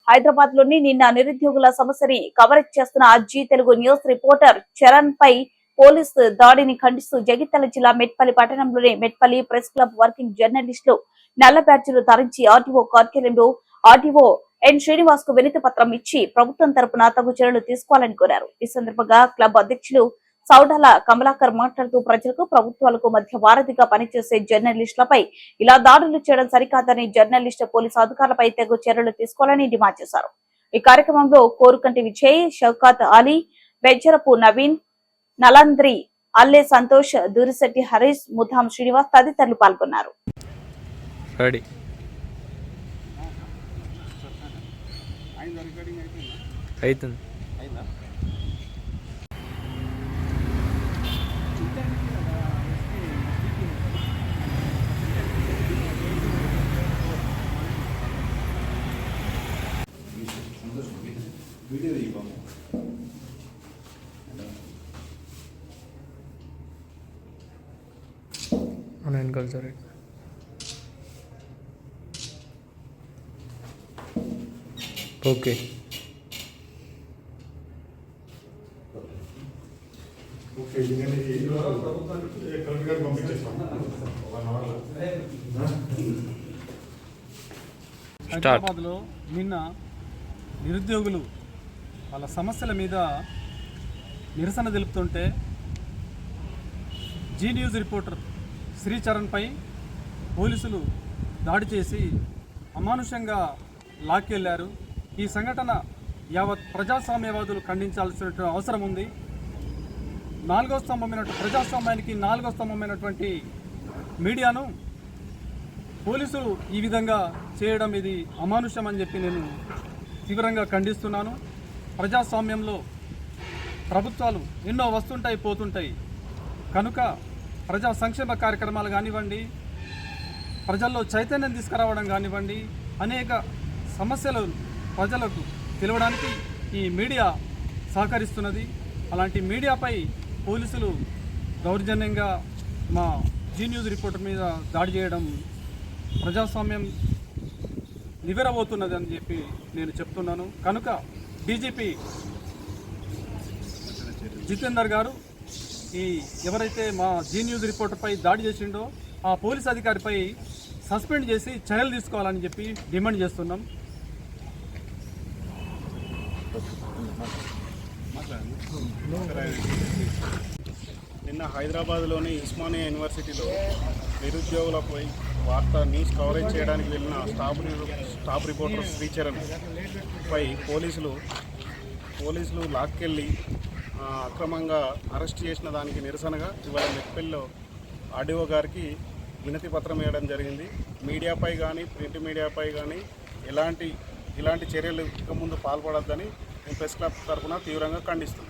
హైదరాబాద్ లోని నిన్న నిరుద్యోగుల సమస్యని కవరేజ్ చేస్తున్న Zee Telugu news reporter Charan పై పోలీసు దాడిని ఖండిస్తూ జగిత్యాల జిల్లా మెట్పల్లి పట్టణంలోని మెట్పల్లి ప్రెస్ క్లబ్ వర్కింగ్ జర్నలిస్టులు నల్ల బ్యాడ్జీలు ధరించి ఆర్టీఓ కార్యాలయంలో ఆర్టీఓ ఎన్ శ్రీనివాస్ కు వినతి పత్రం ఇచ్చి ప్రభుత్వం తరపున తగు చర్యలు తీసుకోవాలని కోరారు. ఈ సందర్భంగా క్లబ్ అధ్యక్షులు సౌడాల కమలాకర్ మాట్లాడుతూ ప్రజలకు ప్రభుత్వాలకు మధ్య వారధిగా పనిచేసే జర్నలిస్టులపై ఇలా దాడులు చేయడం సరికాదని జర్నలిస్టు పోలీసు అధికారులపై తగు చర్యలు తీసుకోవాలని డిమాండ్ చేశారు. ఈ కార్యక్రమంలో కోరుకంటి విజయ్, షౌకత్ అలీ, బెజ్జరపు నవీన్, నలంద్రి, అల్లే సంతోష్, దూరిశెట్టి హరీష్, ముధాం శ్రీనివాస్ తదితరులు పాల్గొన్నారు. ఓకే హైదరాబాద్లో నిన్న నిరుద్యోగులు వాళ్ళ సమస్యల మీద నిరసన తెలుపుతుంటే జీ న్యూస్ రిపోర్టర్ శ్రీచరణ్పై పోలీసులు దాడి చేసి అమానుషంగా లాక్కెళ్లారు. ఈ సంఘటన యావత్ ప్రజాస్వామ్యవాదులు ఖండించాల్సిన అవసరం ఉంది. ప్రజాస్వామ్యానికి నాలుగో స్తంభమైనటువంటి మీడియాను పోలీసులు ఈ విధంగా చేయడం ఇది అమానుషం అని చెప్పి నేను తీవ్రంగా ఖండిస్తున్నాను. ప్రజాస్వామ్యంలో ప్రభుత్వాలు ఎన్నో వస్తుంటాయి, పోతుంటాయి. కనుక ప్రజా సంక్షేమ కార్యక్రమాలు కానివ్వండి, ప్రజల్లో చైతన్యం తీసుకురావడం కానివ్వండి, అనేక సమస్యలు ప్రజలకు తెలవడానికి ఈ మీడియా సహకరిస్తున్నది. అలాంటి మీడియాపై పోలీసులు దౌర్జన్యంగా మా జీ న్యూస్ రిపోర్టర్ మీద దాడి చేయడం ప్రజాస్వామ్యం నివ్వెరబోతున్నది అని చెప్పి నేను చెప్తున్నాను. కనుక డీజీపీ జితేందర్ గారు ఎవరైతే మా జీ న్యూస్ రిపోర్టర్పై దాడి చేసిండో ఆ పోలీస్ అధికారిపై సస్పెండ్ చేసి చర్యలు తీసుకోవాలని చెప్పి డిమాండ్ చేస్తున్నాం. నిన్న హైదరాబాద్లోని ఉస్మానియా యూనివర్సిటీలో నిరుద్యోగులపై న్యూస్ కవరేజ్ చేయడానికి వెళ్ళిన స్టాఫ్ రిపోర్టర్ శ్రీచరణ్ పై పోలీసులు లాక్కెళ్ళి అక్రమంగా అరెస్ట్ చేసిన దానికి నిరసనగా ఇవాళ మెట్పల్లిలో ఆర్డీఓ గారికి వినతి పత్రం వేయడం జరిగింది. మీడియాపై కానీ ప్రింట్ మీడియాపై కానీ ఇలాంటి చర్యలు ఇక ముందు పాల్పడొద్దని ప్రెస్ క్లబ్ తరఫున తీవ్రంగా ఖండిస్తున్నాం.